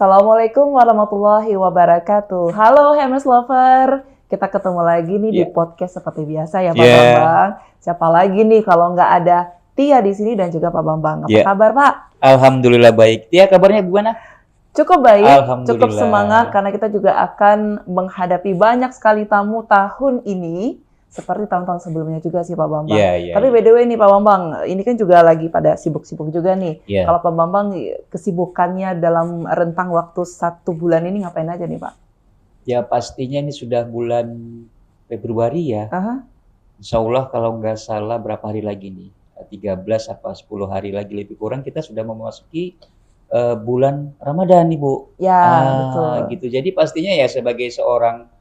Assalamualaikum warahmatullahi wabarakatuh. Halo Hermes Lover, kita ketemu lagi nih di podcast seperti biasa ya Pak Bambang. Siapa lagi nih kalau nggak ada Tia di sini dan juga Pak Bambang. Apa kabar Pak? Alhamdulillah baik. Tia kabarnya gimana? Cukup baik, cukup semangat karena kita juga akan menghadapi banyak sekali tamu tahun ini. Seperti tahun-tahun sebelumnya juga sih Pak Bambang. Tapi by the way nih Pak Bambang, ini kan juga lagi pada sibuk-sibuk juga nih. Kalau Pak Bambang kesibukannya dalam rentang waktu 1 bulan ini ngapain aja nih Pak? Ya pastinya ini sudah bulan Februari ya. Insya Allah kalau nggak salah berapa hari lagi nih? 13 apa 10 hari lagi lebih kurang kita sudah memasuki bulan Ramadan nih Bu. Betul. Gitu. Jadi pastinya ya sebagai seorang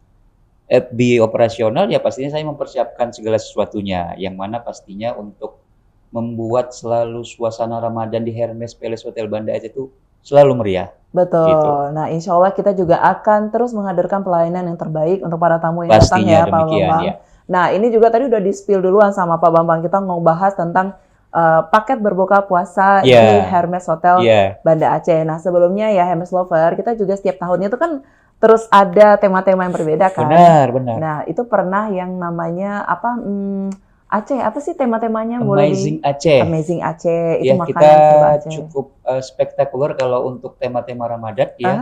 FB operasional ya pastinya saya mempersiapkan segala sesuatunya yang mana pastinya untuk membuat selalu suasana Ramadan di Hermes Palace Hotel Banda Aceh itu selalu meriah. Betul. Gitu. Nah, insya Allah kita juga akan terus menghadirkan pelayanan yang terbaik untuk para tamu yang datang ya Pak Bambang. Ya. Nah, ini juga tadi udah di-spill duluan sama Pak Bambang. Kita mau bahas tentang paket berbuka puasa di Hermes Hotel Banda Aceh. Nah, sebelumnya ya Hermes Lover, kita juga setiap tahunnya itu kan terus ada tema-tema yang berbeda kan. Benar. Nah, itu pernah yang namanya apa? Aceh, apa sih tema-temanya? Amazing Aceh. Amazing Aceh. Itu ya, makanan kita serba Aceh. Cukup spektakuler kalau untuk tema-tema Ramadan ya.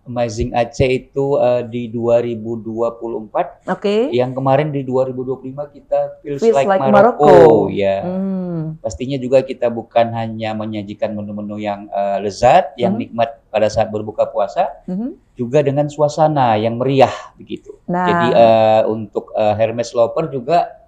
Amazing Aceh itu di 2024. Yang kemarin di 2025 kita Feels Like Morocco. Ya. Pastinya juga kita bukan hanya menyajikan menu-menu yang lezat, yang nikmat pada saat berbuka puasa, juga dengan suasana yang meriah begitu. Jadi untuk Hermes Lover juga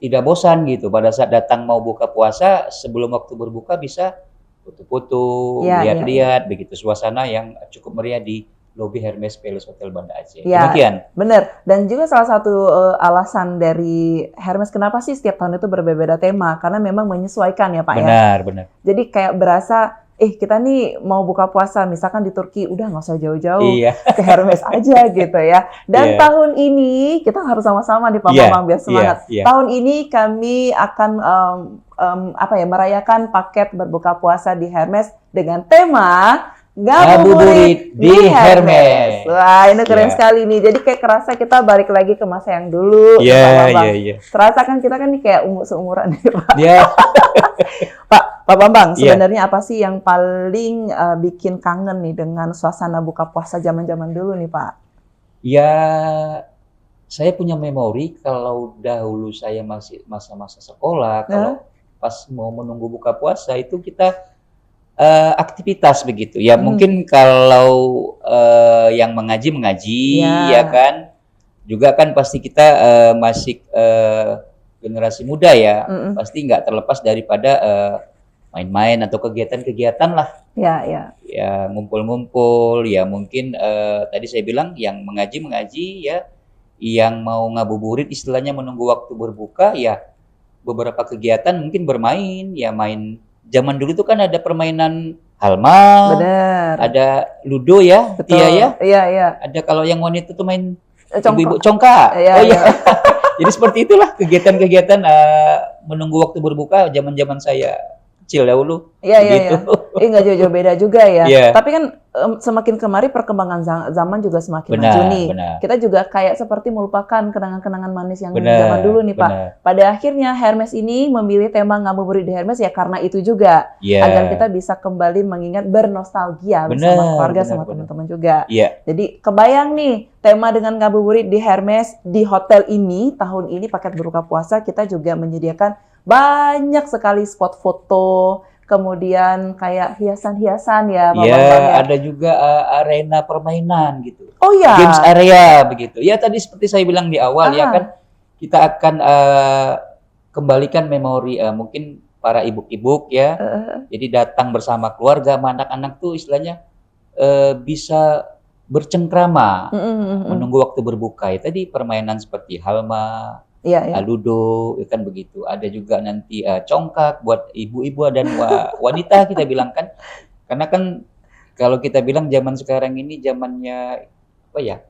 tidak bosan gitu pada saat datang mau buka puasa, sebelum waktu berbuka bisa foto-foto, lihat-lihat begitu suasana yang cukup meriah di lobi Hermes Palace Hotel Banda Aceh. Demikian. Bener. Dan juga salah satu alasan dari Hermes kenapa sih setiap tahun itu berbeda tema, karena memang menyesuaikan ya Pak Benar. Jadi kayak berasa kita nih mau buka puasa misalkan di Turki, udah nggak usah jauh-jauh ke Hermes aja gitu ya. Dan tahun ini kita harus sama-sama nih Pak Bambang biar semangat. Tahun ini kami akan merayakan paket berbuka puasa di Hermes dengan tema Ngabuburit di Hermes. Wah, ini keren sekali nih. Jadi kayak kerasa kita balik lagi ke masa yang dulu. Pak Terasa kan kita kan nih kayak seumuran nih Pak. Pak Bambang, sebenarnya apa sih yang paling bikin kangen nih dengan suasana buka puasa zaman-zaman dulu nih Pak? Ya, saya punya memori kalau dahulu saya masih masa-masa sekolah, kalau pas mau menunggu buka puasa itu kita aktivitas begitu ya. Mungkin kalau yang mengaji ya kan, juga kan pasti kita masih generasi muda ya, pasti nggak terlepas daripada main-main atau kegiatan-kegiatan lah. Ya ngumpul-ngumpul ya, mungkin tadi saya bilang yang mengaji ya, yang mau ngabuburit istilahnya menunggu waktu berbuka ya, beberapa kegiatan mungkin bermain ya, main. Zaman dulu itu kan ada permainan halma, ada ludo ya, ada kalau yang wanita tuh main ibu-ibu congkak. Jadi seperti itulah kegiatan-kegiatan menunggu waktu berbuka zaman-zaman saya kecil dahulu. Nggak jauh-jauh beda juga ya. Tapi kan semakin kemari perkembangan zaman juga semakin maju nih. Kita juga kayak seperti melupakan kenangan-kenangan manis yang zaman dulu nih Pak. Pada akhirnya Hermes ini memilih tema ngabuburit di Hermes ya karena itu juga. Agar kita bisa kembali mengingat bernostalgia bersama keluarga sama teman-teman juga. Jadi kebayang nih tema dengan ngabuburit di Hermes di hotel ini, tahun ini paket berbuka puasa kita juga menyediakan banyak sekali spot foto, kemudian kayak hiasan-hiasan ya Pak Bambang ya. Ada juga arena permainan gitu. Games area begitu. Ya tadi seperti saya bilang di awal ya kan, kita akan kembalikan memori mungkin para ibu-ibu ya. Jadi datang bersama keluarga, anak-anak tuh istilahnya bisa bercengkrama menunggu waktu berbuka. Ya, tadi permainan seperti halma, ludo, ya kan begitu. Ada juga nanti congkak buat ibu-ibu dan wanita kita bilang kan. Karena kan kalau kita bilang zaman sekarang ini zamannya apa ya?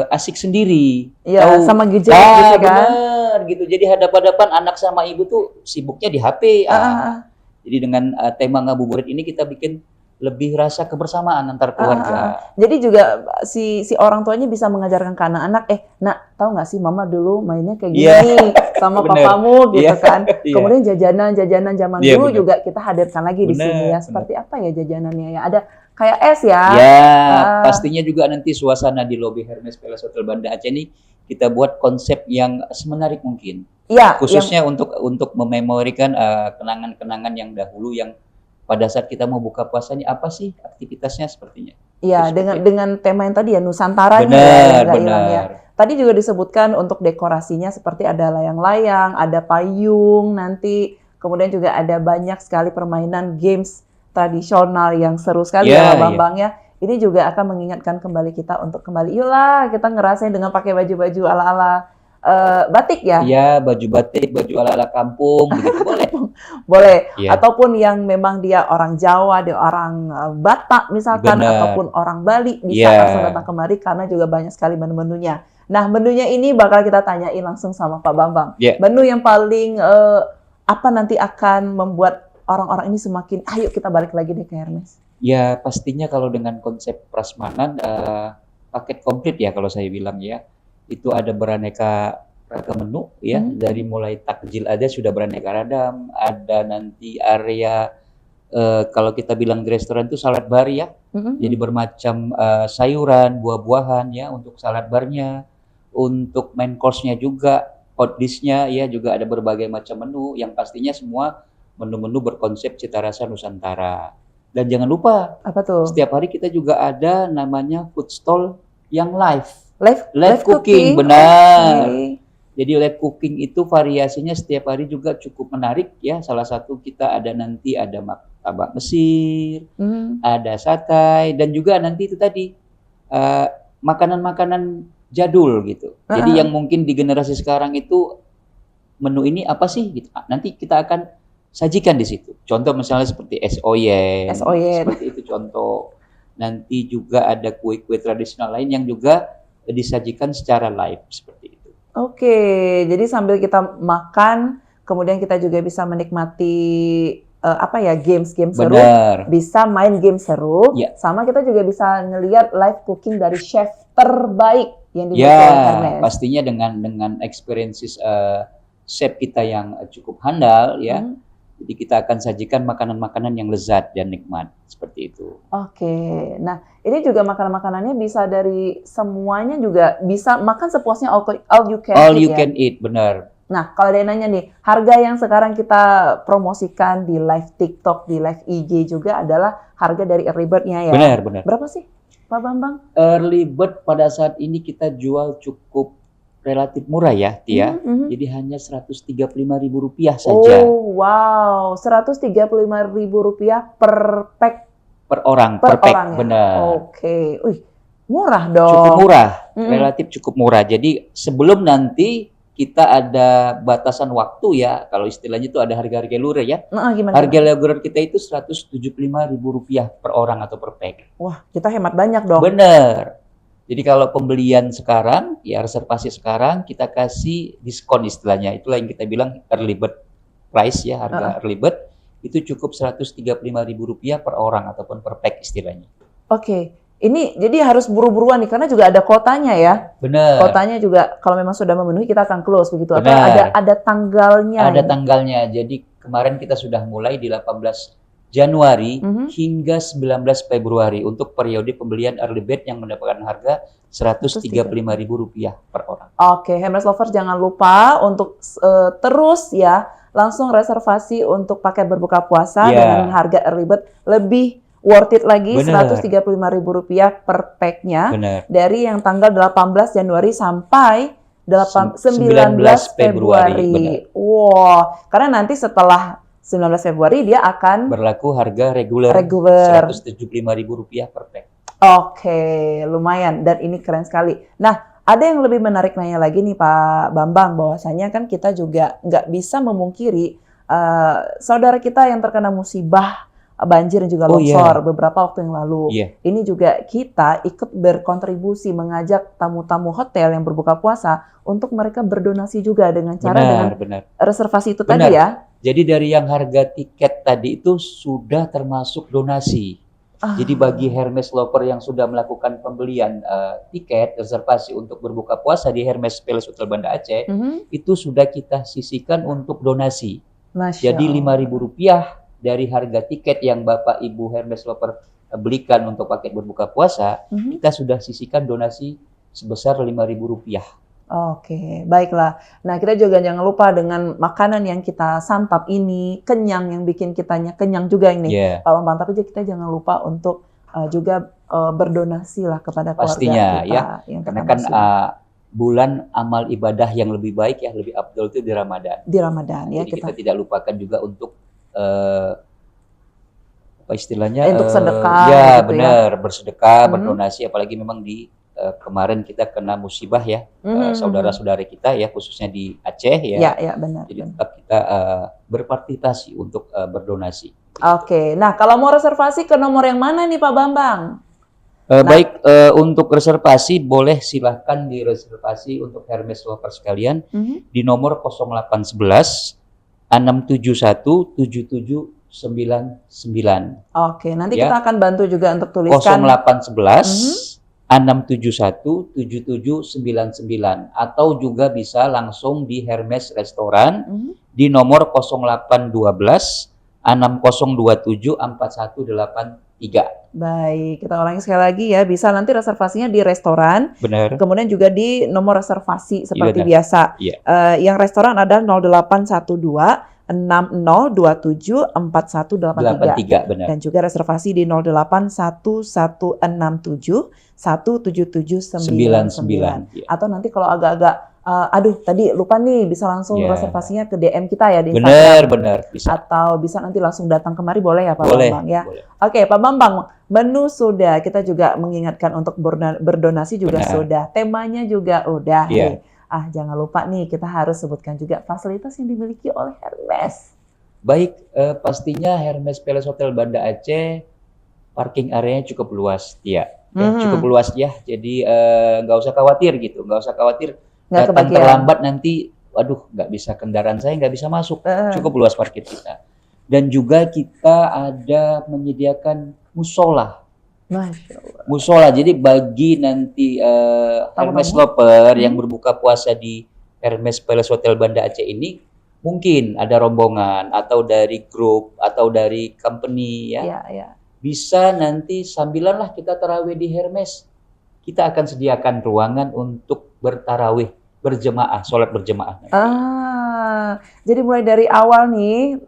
Asik sendiri. Sama gadget gitu kan. Benar gitu. Jadi hadapan-hadapan anak sama ibu tuh sibuknya di HP. Jadi dengan tema ngabuburit ini kita bikin lebih rasa kebersamaan antar keluarga. Jadi juga si orang tuanya bisa mengajarkan ke anak-anak, nak, tahu nggak sih mama dulu mainnya kayak gini sama papamu gitu kan. Kemudian jajanan zaman dulu juga kita hadirkan lagi di sini ya. Seperti apa ya jajanannya ya? Ada kayak es ya. Pastinya juga nanti suasana di lobi Hermes Palace Hotel Banda Aceh ini kita buat konsep yang semenarik mungkin. Khususnya untuk mememorikan kenangan-kenangan yang dahulu yang pada saat kita mau buka puasanya apa sih aktivitasnya sepertinya. Iya, dengan tema yang tadi ya Nusantaranya ya. Tadi juga disebutkan untuk dekorasinya seperti ada layang-layang, ada payung nanti, kemudian juga ada banyak sekali permainan games tradisional yang seru sekali ya Bambang ya. Ini juga akan mengingatkan kembali kita untuk kembali, yuklah kita ngerasain dengan pakai baju-baju ala-ala batik ya? Iya, baju batik, baju ala-ala kampung, begitu boleh. Boleh. Ataupun yang memang dia orang Jawa, dia orang Batak misalkan, ataupun orang Bali, bisa langsung datang kemari karena juga banyak sekali menu-menunya. Nah, menunya ini bakal kita tanyain langsung sama Pak Bambang. Menu yang paling apa nanti akan membuat orang-orang ini semakin, ayo kita balik lagi deh ke Hermes? Ya, pastinya kalau dengan konsep prasmanan, paket komplit ya kalau saya bilang ya. Itu ada beraneka ragam menu ya, dari mulai takjil ada sudah beraneka ragam, ada nanti area kalau kita bilang di restoran itu salad bar ya, jadi bermacam sayuran, buah-buahan ya untuk salad barnya, untuk main course-nya juga, hot dish-nya ya juga ada berbagai macam menu yang pastinya semua menu-menu berkonsep cita rasa Nusantara. Dan jangan lupa, apa tuh? Setiap hari kita juga ada namanya food stall yang live cooking, benar. Jadi live cooking itu variasinya setiap hari juga cukup menarik ya. Salah satu kita ada nanti ada martabak Mesir, ada satay, dan juga nanti itu tadi makanan-makanan jadul gitu. Jadi yang mungkin di generasi sekarang itu menu ini apa sih? Gitu. Nanti kita akan sajikan di situ. Contoh misalnya seperti es oyen, seperti itu contoh. Nanti juga ada kue-kue tradisional lain yang juga disajikan secara live seperti itu. Oke, jadi sambil kita makan, kemudian kita juga bisa menikmati games-game seru, bisa main game seru, sama kita juga bisa ngelihat live cooking dari chef terbaik yang dimiliki oleh Hermes. Pastinya dengan experiences chef kita yang cukup handal ya. Jadi kita akan sajikan makanan-makanan yang lezat dan nikmat seperti itu. Oke, nah ini juga makanan-makanannya bisa dari semuanya juga bisa makan sepuasnya all you can eat, benar. Nah kalau dia nanya nih, harga yang sekarang kita promosikan di live TikTok, di live IG juga adalah harga dari early bird-nya ya. Benar. Berapa sih Pak Bambang? Early bird pada saat ini kita jual cukup relatif murah ya, Tia. Jadi hanya Rp135.000 saja. Oh, wow. Rp135.000 per pack. Per orang, per pack, ya? Benar. Oke. Wih, murah dong. Cukup murah, relatif cukup murah. Jadi sebelum nanti kita ada batasan waktu ya, kalau istilahnya itu ada harga-harga luar ya. Harga luar kita itu Rp175.000 per orang atau per pack. Wah, kita hemat banyak dong. Benar. Jadi kalau pembelian sekarang, ya reservasi sekarang, kita kasih diskon istilahnya. Itulah yang kita bilang early bird price ya, harga early bird. Itu cukup Rp135.000 per orang ataupun per pack istilahnya. Oke, ini jadi harus buru-buruan nih, karena juga ada kotanya ya. Benar. Kotanya juga kalau memang sudah memenuhi kita akan close begitu. Atau ada tanggalnya? Ada tanggalnya, jadi kemarin kita sudah mulai di 18 Januari hingga 19 Februari untuk periode pembelian early bird yang mendapatkan harga Rp135.000 per orang. Oke, Hermes Lovers jangan lupa untuk terus ya langsung reservasi untuk paket berbuka puasa dengan harga early bird lebih worth it lagi. Rp135.000 per pack-nya dari yang tanggal 18 Januari sampai 19 Februari. Wow, karena nanti setelah 19 Februari dia akan berlaku harga reguler. Rp175.000 per pack. Oke, lumayan dan ini keren sekali. Nah, ada yang lebih menarik nanya lagi nih Pak Bambang, bahwasanya kan kita juga nggak bisa memungkiri saudara kita yang terkena musibah banjir dan juga longsor beberapa waktu yang lalu. Ini juga kita ikut berkontribusi mengajak tamu-tamu hotel yang berbuka puasa untuk mereka berdonasi juga dengan cara reservasi itu tadi ya. Jadi dari yang harga tiket tadi itu sudah termasuk donasi. Jadi bagi Hermes Lover yang sudah melakukan pembelian tiket reservasi untuk berbuka puasa di Hermes Palace Hotel Banda Aceh, itu sudah kita sisihkan untuk donasi. Jadi Rp5.000 dari harga tiket yang Bapak Ibu Hermes Lover belikan untuk paket berbuka puasa, kita sudah sisihkan donasi sebesar Rp5.000. Oke, baiklah. Nah, kita juga jangan lupa dengan makanan yang kita santap ini, kenyang, yang bikin kitanya kenyang juga ini, Pak Bambang. Tapi kita jangan lupa untuk juga berdonasi lah kepada pastinya, keluarga kita. Ya. Karena kan bulan amal ibadah yang lebih baik ya, lebih afdol itu di Ramadan. Di Ramadan, ya. Jadi kita tidak lupakan juga untuk apa istilahnya? Untuk sedekah. Ya, gitu benar, bersedekah, berdonasi, apalagi memang di kemarin kita kena musibah ya, saudara-saudara kita ya, khususnya di Aceh ya. Ya, benar. Jadi tetap kita berpartisipasi untuk berdonasi. Oke, nah kalau mau reservasi ke nomor yang mana nih Pak Bambang? Baik, untuk reservasi boleh silahkan direservasi untuk Hermes Lover sekalian di nomor 0811 671 7799. Oke, nanti kita akan bantu juga untuk tuliskan 0811 671 7799 atau juga bisa langsung di Hermes Restoran di nomor 0812 6027 4183. Baik, kita ulangi sekali lagi ya. Bisa nanti reservasinya di restoran. Benar. Kemudian juga di nomor reservasi seperti biasa. Yang restoran ada 0812 6027 4183. Benar. Dan juga reservasi di 081167 17799. Atau nanti kalau agak-agak aduh tadi lupa nih, bisa langsung reservasinya ke DM kita ya di Instagram. Benar, bisa. Atau bisa nanti langsung datang kemari, boleh ya Pak Bambang ya? Boleh. Oke, Pak Bambang, menu sudah, kita juga mengingatkan untuk berdonasi juga sudah, temanya juga udah. Jangan lupa nih, kita harus sebutkan juga fasilitas yang dimiliki oleh Hermes. Baik, pastinya Hermes Palace Hotel Banda Aceh parking areanya cukup luas, cukup luas ya. Jadi nggak usah khawatir gitu, datang terlambat nanti, waduh nggak bisa, kendaraan saya nggak bisa masuk. Cukup luas parkir kita. Dan juga kita ada menyediakan musola. Masya Allah. Musola, jadi bagi nanti Hermes Lover yang berbuka puasa di Hermes Palace Hotel Banda Aceh ini, mungkin ada rombongan atau dari grup atau dari company ya. Bisa nanti sambilan lah kita tarawih di Hermes. Kita akan sediakan ruangan untuk bertarawih berjemaah, sholat berjemaah. Jadi mulai dari awal nih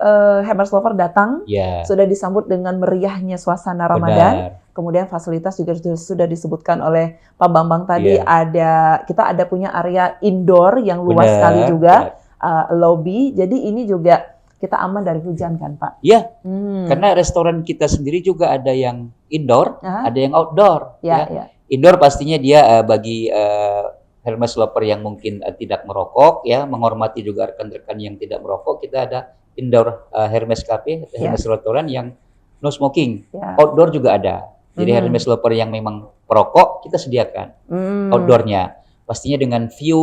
Hermes Lover datang, sudah disambut dengan meriahnya suasana Ramadan. Kemudian fasilitas juga sudah disebutkan oleh Pak Bambang tadi, kita ada punya area indoor yang luas sekali juga, lobby. Jadi ini juga kita aman dari hujan kan Pak? Iya, karena restoran kita sendiri juga ada yang indoor, ada yang outdoor. Indoor pastinya dia bagi Hermes Lover yang mungkin tidak merokok, ya, menghormati juga rekan-rekan yang tidak merokok. Kita ada indoor Hermes Cafe, Hermes Restoran yang no smoking. Outdoor juga ada. Jadi Hermes Lover yang memang perokok kita sediakan outdoornya. Pastinya dengan view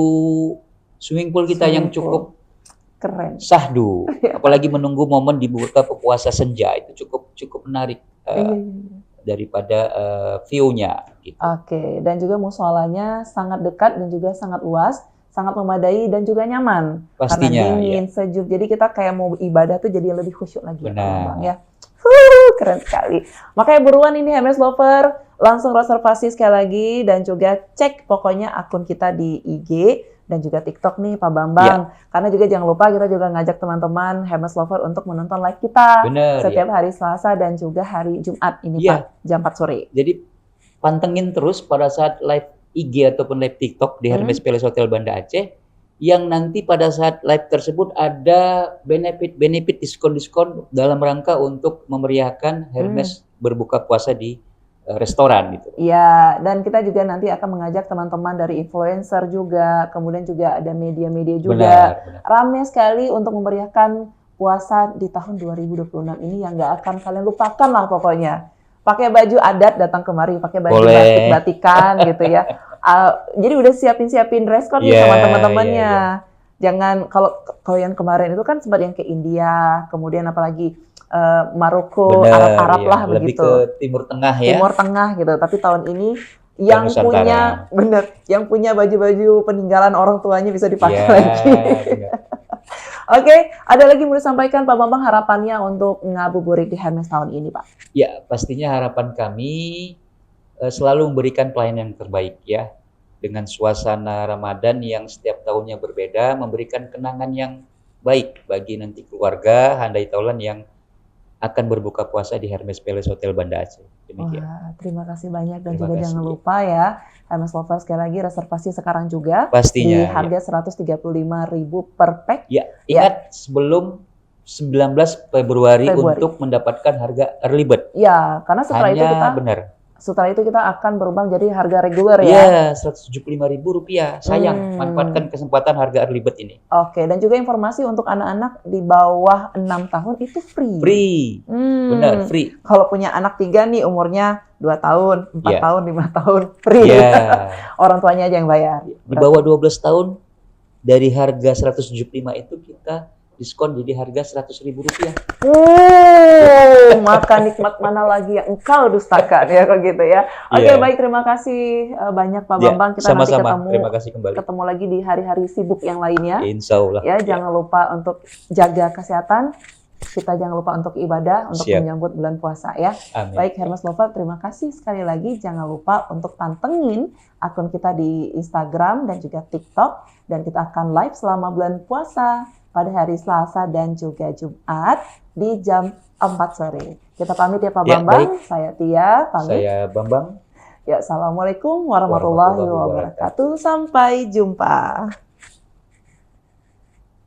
swimming pool kita yang cukup keren, syahdu. Apalagi menunggu momen dibuka puasa senja, itu cukup menarik daripada view-nya. Gitu. Oke, dan juga musolanya sangat dekat dan juga sangat luas, sangat memadai dan juga nyaman. Pastinya. Karena dingin, sejuk. Jadi kita kayak mau ibadah tuh jadi lebih khusyuk lagi. Benar. Ya. Keren sekali. Makanya buruan ini Hermes Lover, langsung reservasi sekali lagi dan juga cek pokoknya akun kita di IG dan juga TikTok nih Pak Bambang. Karena juga jangan lupa kita juga ngajak teman-teman Hermes Lover untuk menonton live kita setiap hari Selasa dan juga hari Jumat ini Pak, jam 4 sore. Jadi pantengin terus pada saat live IG ataupun live TikTok di Hermes Palace Hotel Banda Aceh, yang nanti pada saat live tersebut ada benefit diskon dalam rangka untuk memeriahkan Hermes berbuka puasa di restoran gitu. Iya, dan kita juga nanti akan mengajak teman-teman dari influencer juga, kemudian juga ada media-media juga. Benar. Ramai sekali untuk memeriahkan puasa di tahun 2026 ini yang nggak akan kalian lupakan lah pokoknya. Pakai baju adat datang kemari, pakai baju batik-batikan gitu ya. Jadi udah siapin dress code nih sama teman-temannya. Jangan kalau yang kemarin itu kan sempat yang ke India, kemudian apalagi Maroko, Bener, Arab-Arab ya. lah Lebih begitu. ke Timur Tengah ya. Timur Tengah gitu. Tapi tahun ini yang punya yang punya baju-baju peninggalan orang tuanya bisa dipakai lagi. Oke, ada lagi mau disampaikan Pak Bambang harapannya untuk ngabuburit di Hermes tahun ini, Pak? Ya, pastinya harapan kami selalu memberikan pelayanan yang terbaik ya. Dengan suasana Ramadan yang setiap tahunnya berbeda, memberikan kenangan yang baik bagi nanti keluarga handai taulan yang akan berbuka puasa di Hermes Palace Hotel Banda Aceh. Demikian. Wah, terima kasih banyak dan juga jangan lupa ya Hermes Lovers sekali lagi reservasi sekarang juga pastinya, di harga 135.000 per pack. Ya, ingat sebelum 19 Februari untuk mendapatkan harga early bird. Ya, karena setelah itu kita akan berubah jadi harga reguler ya. Iya, Rp175.000. Sayang, manfaatkan kesempatan harga early bird ini. Oke, dan juga informasi untuk anak-anak di bawah 6 tahun itu free. Free. Benar, free. Kalau punya anak 3 nih umurnya 2 tahun, 4 tahun, 5 tahun, free. Orang tuanya aja yang bayar. Di bawah 12 tahun dari harga 175 itu kita diskon jadi harga Rp100.000. Maka nikmat mana lagi yang engkau dustakan ya kalau gitu ya. Oke, baik, terima kasih banyak Pak Bambang. Kita nanti ketemu lagi di hari-hari sibuk yang lainnya. Insya Allah. Ya, jangan lupa untuk jaga kesehatan. Kita jangan lupa untuk ibadah, untuk menyambut bulan puasa ya. Amin. Baik, Hermes Lover, terima kasih sekali lagi. Jangan lupa untuk pantengin akun kita di Instagram dan juga TikTok. Dan kita akan live selama bulan puasa pada hari Selasa dan juga Jumat di jam 4 sore. Kita pamit ya Pak Bambang. Baik. Saya Tia, pamit. Saya Bambang. Ya, assalamualaikum warahmatullahi wabarakatuh. Sampai jumpa.